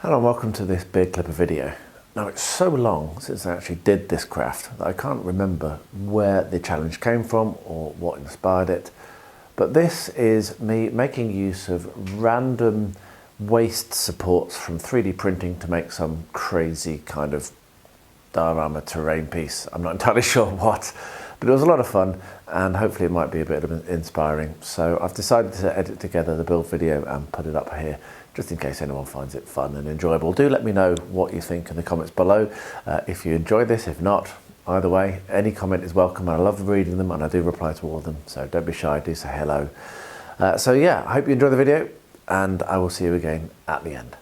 Hello and welcome to this Beard Clipper video. Now it's so long since I actually did this craft that I can't remember where the challenge came from or what inspired it. But this is me making use of random waste supports from 3D printing to make some crazy kind of diorama terrain piece. I'm not entirely sure what, but it was a lot of fun and hopefully it might be a bit inspiring. So I've decided to edit together the build video and put it up here, just in case anyone finds it fun and enjoyable. Do let me know what you think in the comments below. If you enjoyed this, if not, either way, any comment is welcome. I love reading them and I do reply to all of them, so don't be shy, do say hello. So yeah, I hope you enjoy the video and I will see you again at the end.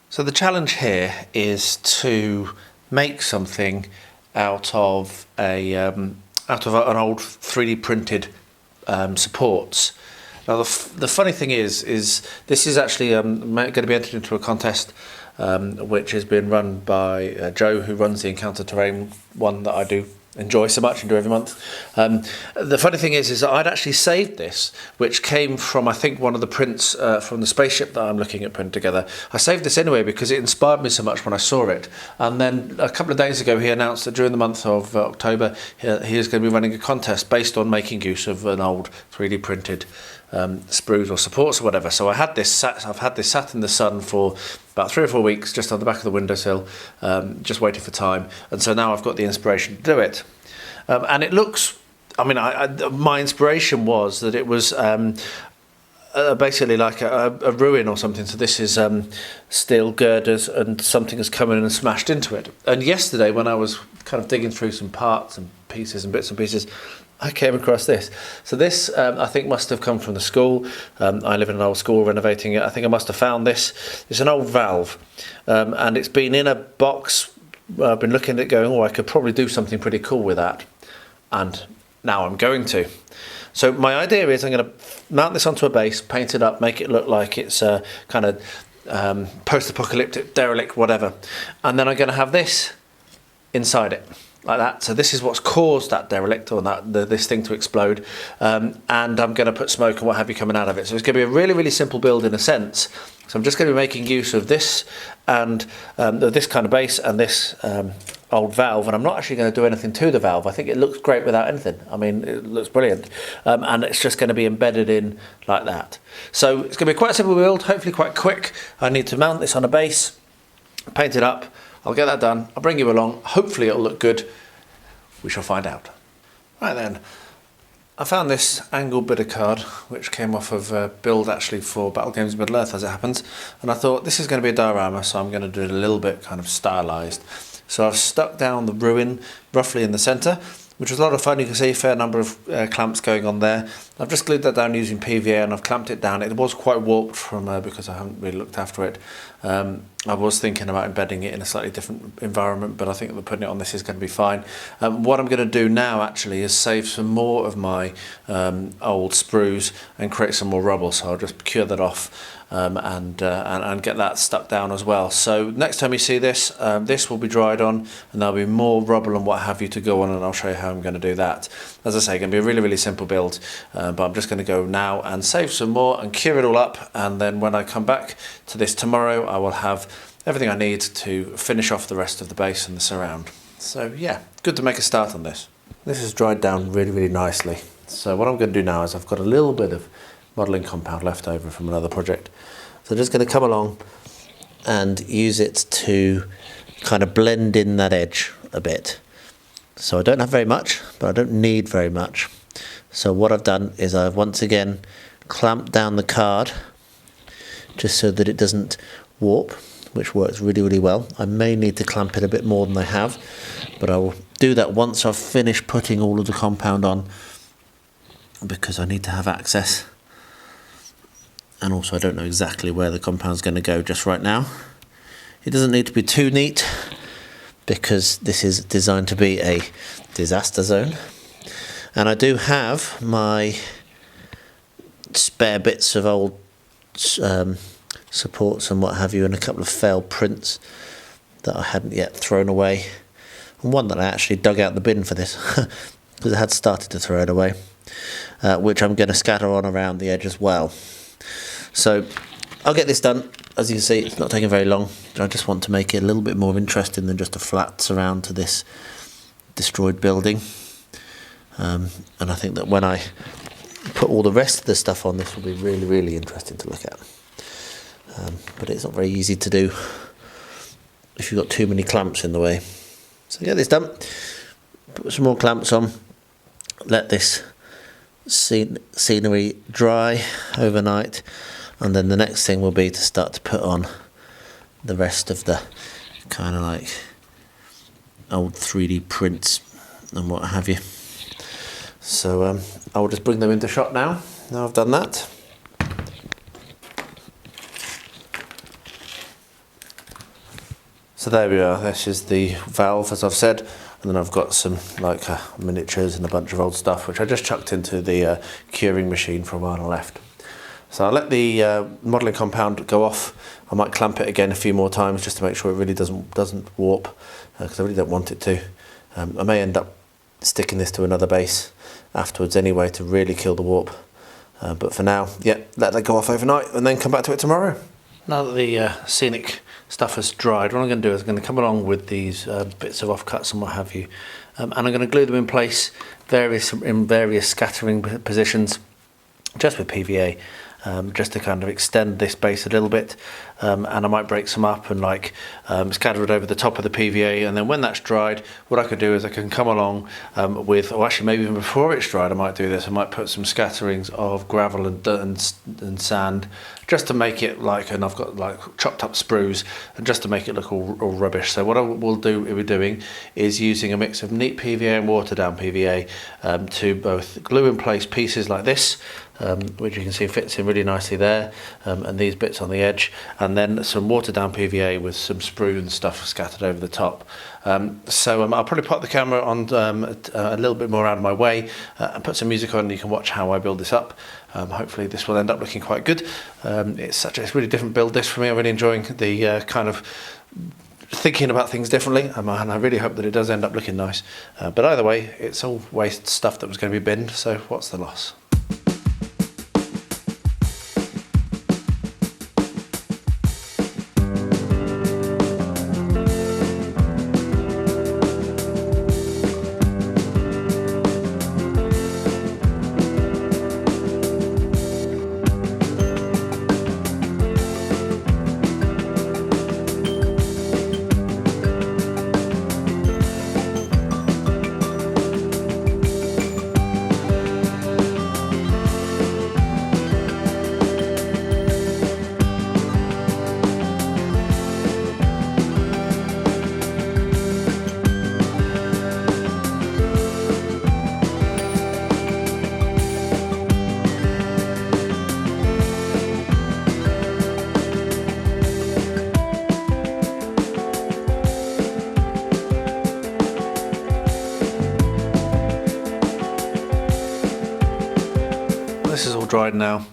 So the challenge here is to make something out of an old 3D printed supports. Now the funny thing is this is actually going to be entered into a contest which has been run by Joe, who runs the Encounter Terrain one that I do enjoy so much and do every month. The funny thing is that I'd actually saved this, which came from, I think, one of the prints from the spaceship that I'm looking at putting together. I saved this anyway because it inspired me so much when I saw it. And then a couple of days ago he announced that during the month of October he is going to be running a contest based on making use of an old 3D printed sprues or supports or whatever. So I've had this sat in the sun for about 3 or 4 weeks, just on the back of the windowsill, just waiting for time. And so now I've got the inspiration to do it. And it looks, I mean, my inspiration was that it was basically like a ruin or something. So this is steel girders and something has come in and smashed into it. And yesterday when I was kind of digging through some parts and pieces and bits and pieces, I came across this. So this, I think, must have come from the school. I live in an old school, renovating it. I think I must have found this. It's an old valve, and it's been in a box. I've been looking at it going, oh, I could probably do something pretty cool with that. And now I'm going to. So my idea is I'm going to mount this onto a base, paint it up, make it look like it's a kind of post-apocalyptic, derelict, whatever. And then I'm going to have this inside it, like that. So this is what's caused that derelict or this thing to explode, and I'm going to put smoke and what have you coming out of it. So it's going to be a really, really simple build in a sense. So I'm just going to be making use of this and this kind of base and this old valve, and I'm not actually going to do anything to the valve. I think it looks great without anything. I mean, it looks brilliant, and it's just going to be embedded in like that. So it's going to be quite a simple build, hopefully quite quick. I need to mount this on a base, paint it up. I'll get that done. I'll bring you along. Hopefully it'll look good. We shall find out. Right then, I found this angled bit of card which came off of a build actually for Battle Games Middle-earth, as it happens, and I thought this is going to be a diorama, so I'm going to do it a little bit kind of stylized. So I've stuck down the ruin roughly in the centre, which was a lot of fun. You can see a fair number of clamps going on there. I've just glued that down using PVA and I've clamped it down. It was quite warped from because I haven't really looked after it. I was thinking about embedding it in a slightly different environment, but I think that putting it on this is going to be fine. What I'm going to do now actually is save some more of my old sprues and create some more rubble. So I'll just cure that off and get that stuck down as well. So next time you see this, this will be dried on and there'll be more rubble and what have you to go on, and I'll show you how I'm going to do that. As I say, going to be a really, really simple build, but I'm just going to go now and save some more and cure it all up, and then when I come back to this tomorrow I will have everything I need to finish off the rest of the base and the surround. So yeah, good to make a start on this. This is dried down really, really nicely. So what I'm going to do now is I've got a little bit of modelling compound left over from another project. So I'm just going to come along and use it to kind of blend in that edge a bit. So I don't have very much, but I don't need very much. So what I've done is I've once again clamped down the card just so that it doesn't warp, which works really, really well. I may need to clamp it a bit more than I have, but I will do that once I've finished putting all of the compound on, because I need to have access. And also I don't know exactly where the compound's going to go just right now. It doesn't need to be too neat because this is designed to be a disaster zone. And I do have my spare bits of old supports and what have you, and a couple of failed prints that I hadn't yet thrown away, and one that I actually dug out the bin for this because I had started to throw it away, which I'm going to scatter on around the edge as well. So I'll get this done. As you can see, it's not taking very long. I just want to make it a little bit more interesting than just a flat surround to this destroyed building, and I think that when I put all the rest of the stuff on, this will be really, really interesting to look at. But it's not very easy to do if you've got too many clamps in the way. So get this done, put some more clamps on, let this scenery dry overnight, and then the next thing will be to start to put on the rest of the kind of like old 3D prints and what have you. So I will just bring them into shot now I've done that. So there we are, this is the valve as I've said, and then I've got some like miniatures and a bunch of old stuff which I just chucked into the curing machine for a while and left. So I'll let the modelling compound go off. I might clamp it again a few more times just to make sure it really doesn't warp, because I really don't want it to. I may end up sticking this to another base afterwards anyway to really kill the warp. But for now, yeah, let that go off overnight and then come back to it tomorrow. Now that the scenic stuff has dried, what I'm going to do is I'm going to come along with these bits of offcuts and what have you, and I'm going to glue them in place in various scattering positions, just with PVA, just to kind of extend this base a little bit, and I might break some up and like scatter it over the top of the PVA, and then when that's dried, what I can do is I can come along with, or actually maybe even before it's dried I might do this, I might put some scatterings of gravel and sand, just to make it like, and I've got like chopped up sprues, and just to make it look all rubbish. So what I will be doing is using a mix of neat PVA and water down PVA to both glue in place pieces like this, which you can see fits in really nicely there, and these bits on the edge, and then some watered down PVA with some sprue and stuff scattered over the top. So I'll probably put the camera on a little bit more out of my way and put some music on, and you can watch how I build this up. Hopefully this will end up looking quite good. It's a really different build this for me. I'm really enjoying the kind of thinking about things differently, and I really hope that it does end up looking nice. But either way, it's all waste stuff that was going to be binned, so what's the loss? This is all dried now.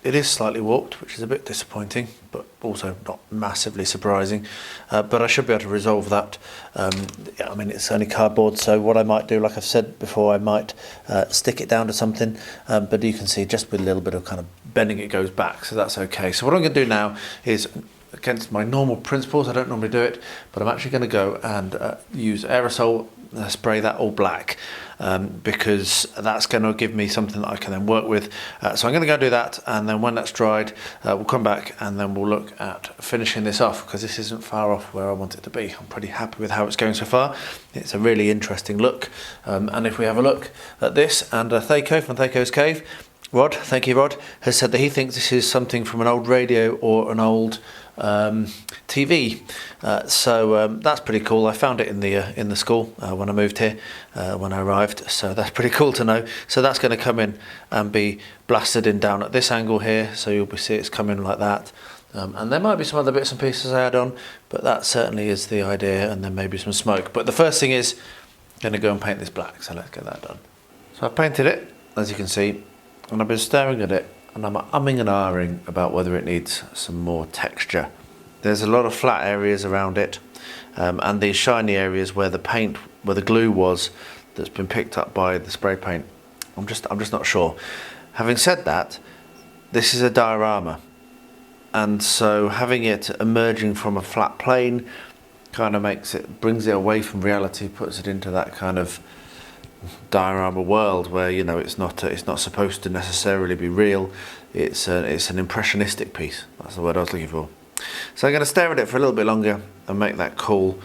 It is slightly warped, which is a bit disappointing, but also not massively surprising. But I should be able to resolve that. Yeah, I mean, it's only cardboard, so what I might do, like I've said before, I might stick it down to something, but you can see just with a little bit of kind of bending it goes back, so that's okay. So what I'm going to do now is, against my normal principles, I don't normally do it, but I'm actually going to go and use aerosol, spray that all black, because that's going to give me something that I can then work with. So I'm going to go do that, and then when that's dried, we'll come back and then we'll look at finishing this off, because this isn't far off where I want it to be. I'm pretty happy with how it's going so far. It's a really interesting look, and if we have a look at this, and Thaco from Thaco's Cave, Rod, thank you Rod, has said that he thinks this is something from an old radio or an old TV, so that's pretty cool. I found it in the school when I moved here, when I arrived, so that's pretty cool to know. So that's going to come in and be blasted in down at this angle here, so you'll see it's coming like that, and there might be some other bits and pieces I add on, but that certainly is the idea, and then maybe some smoke. But the first thing is I'm going to go and paint this black, so let's get that done. So I've painted it, as you can see, and I've been staring at it and I'm umming and ahhing about whether it needs some more texture. There's a lot of flat areas around it, and these shiny areas where the glue was that's been picked up by the spray paint. I'm just not sure. Having said that, this is a diorama, and so having it emerging from a flat plane kind of brings it away from reality, puts it into that kind of diorama world where, you know, it's not supposed to necessarily be real. It's an impressionistic piece. That's the word I was looking for. So I'm going to stare at it for a little bit longer and make that cool.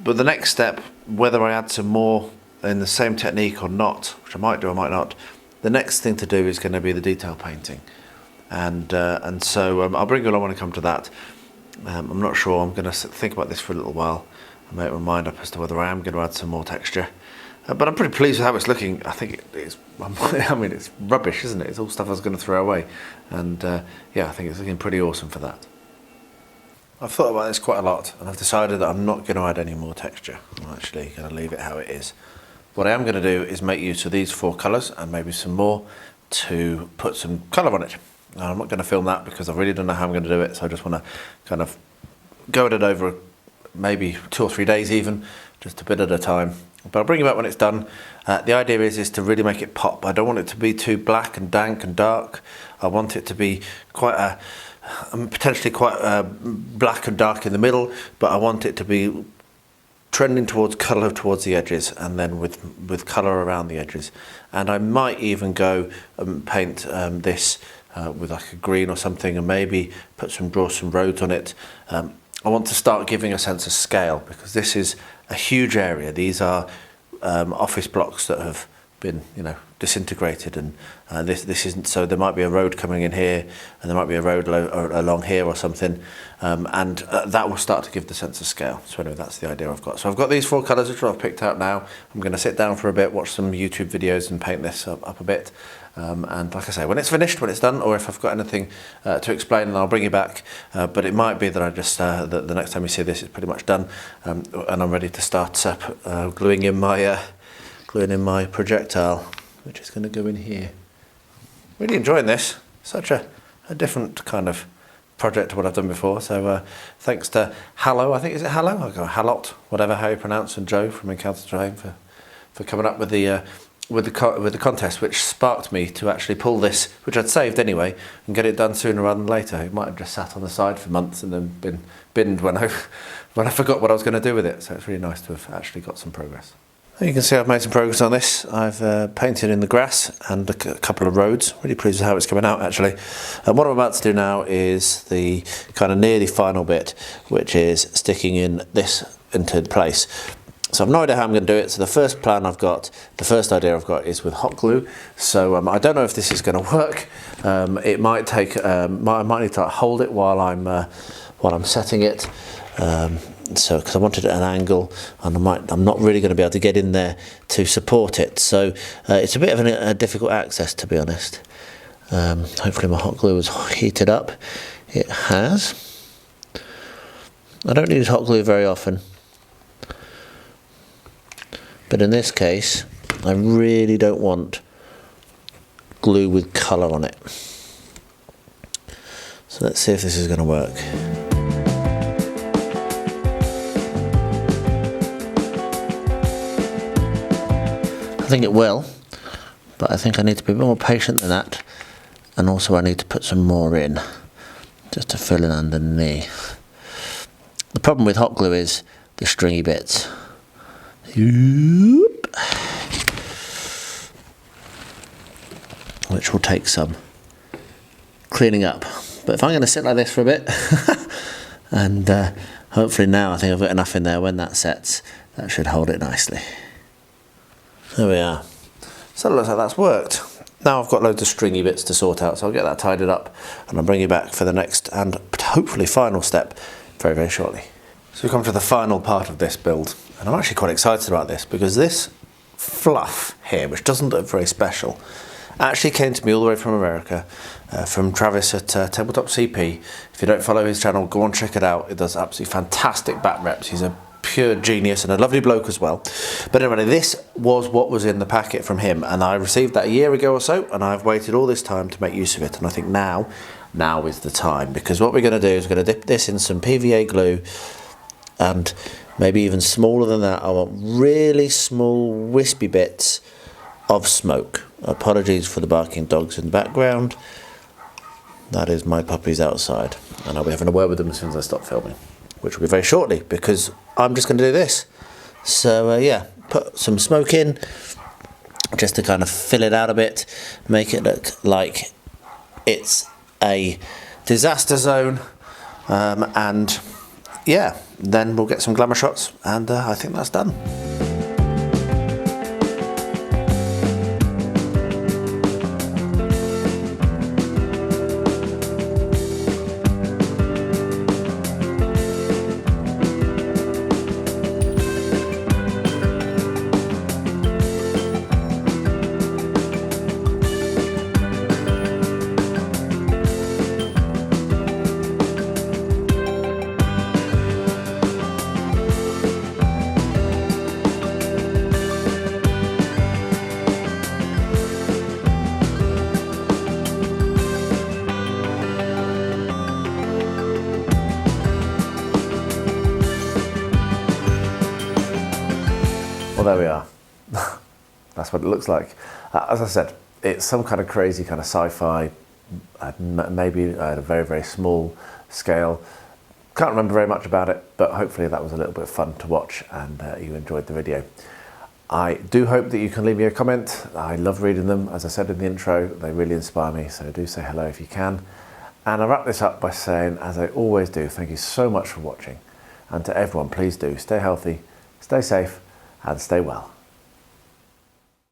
But the next step, whether I add some more in the same technique or not, which I might do, I might not, the next thing to do is going to be the detail painting. And so I'll bring you along when I come to that. I'm not sure. I'm going to think about this for a little while and make my mind up as to whether I am going to add some more texture. But I'm pretty pleased with how it's looking. I think it's, I mean, it's rubbish, isn't it? It's all stuff I was going to throw away. And yeah, I think it's looking pretty awesome for that. I've thought about this quite a lot, and I've decided that I'm not going to add any more texture. I'm actually going to leave it how it is. What I am going to do is make use of these 4 colours and maybe some more to put some colour on it. Now, I'm not going to film that because I really don't know how I'm going to do it, so I just want to kind of go at it over maybe 2 or 3 days even, just a bit at a time. But I'll bring you back when it's done. The idea is to really make it pop. I don't want it to be too black and dank and dark. I want it to be quite potentially quite black and dark in the middle, but I want it to be trending towards colour towards the edges, and then with colour around the edges. And I might even go and paint this with like a green or something, and maybe draw some roads on it. I want to start giving a sense of scale, because this is a huge area. These are office blocks that have been, you know, disintegrated, and this isn't. So there might be a road coming in here, and there might be a road along here or something, and that will start to give the sense of scale. So anyway, that's the idea I've got. So I've got these 4 colours which I've picked out now. I'm going to sit down for a bit, watch some YouTube videos, and paint this up a bit. And like I say, when it's finished, when it's done, or if I've got anything to explain, then I'll bring you back. But it might be that I just the next time you see this, it's pretty much done, and I'm ready to start gluing in my projectile, which is going to go in here. Really enjoying this. Such a different kind of project to what I've done before. So thanks to Hallo, I think, is it Hallo? I'll go Halot, whatever how you pronounce, and Joe from Encounter Terrain for coming up with the contest, which sparked me to actually pull this, which I'd saved anyway, and get it done sooner rather than later. It might have just sat on the side for months and then been binned when I forgot what I was going to do with it. So it's really nice to have actually got some progress. You can see I've made some progress on this. I've painted in the grass and a couple of roads. Really pleased with how it's coming out, actually. And what I'm about to do now is the kind of nearly final bit, which is sticking in this into place. So I've no idea how I'm going to do it. So the first idea I've got is with hot glue. So I don't know if this is going to work. It might take. I might need to hold it while I'm setting it. So because I wanted it at an angle, and I'm not really going to be able to get in there to support it. So it's a bit of a difficult access, to be honest. Hopefully my hot glue is heated up. It has. I don't use hot glue very often, but in this case I really don't want glue with colour on it. So let's see if this is going to work. I think it will, but I think I need to be a bit more patient than that, and also I need to put some more in, just to fill in underneath. The problem with hot glue is the stringy bits, which will take some cleaning up. But if I'm going to sit like this for a bit, and hopefully now I think I've got enough in there, when that sets, that should hold it nicely. There we are. So it looks like that's worked. Now I've got loads of stringy bits to sort out, so I'll get that tidied up, and I'll bring you back for the next and hopefully final step very, very shortly. So we come to the final part of this build, and I'm actually quite excited about this, because this fluff here, which doesn't look very special, actually came to me all the way from America, from Travis at Tabletop CP. If you don't follow his channel, go and check it out. It does absolutely fantastic back reps. He's a pure genius and a lovely bloke as well. But anyway, this was what was in the packet from him, and I received that a year ago or so, and I've waited all this time to make use of it, and I think now is the time, because what we're going to do is we're going to dip this in some PVA glue, and maybe even smaller than that, I want really small wispy bits of smoke. Apologies for the barking dogs in the background. That is my puppies outside, and I'll be having a word with them as soon as I stop filming, which will be very shortly, because I'm just going to do this. So yeah, put some smoke in just to kind of fill it out a bit, make it look like it's a disaster zone, and yeah, then we'll get some glamour shots, and I think that's done. Well, there we are. That's what it looks like. As I said, it's some kind of crazy kind of sci-fi, maybe at a very, very small scale. Can't remember very much about it, but hopefully that was a little bit of fun to watch, and you enjoyed the video. I do hope that you can leave me a comment. I love reading them. As I said in the intro, they really inspire me, so do say hello if you can. And I'll wrap this up by saying, as I always do, thank you so much for watching. And to everyone, please do stay healthy, stay safe, and stay well.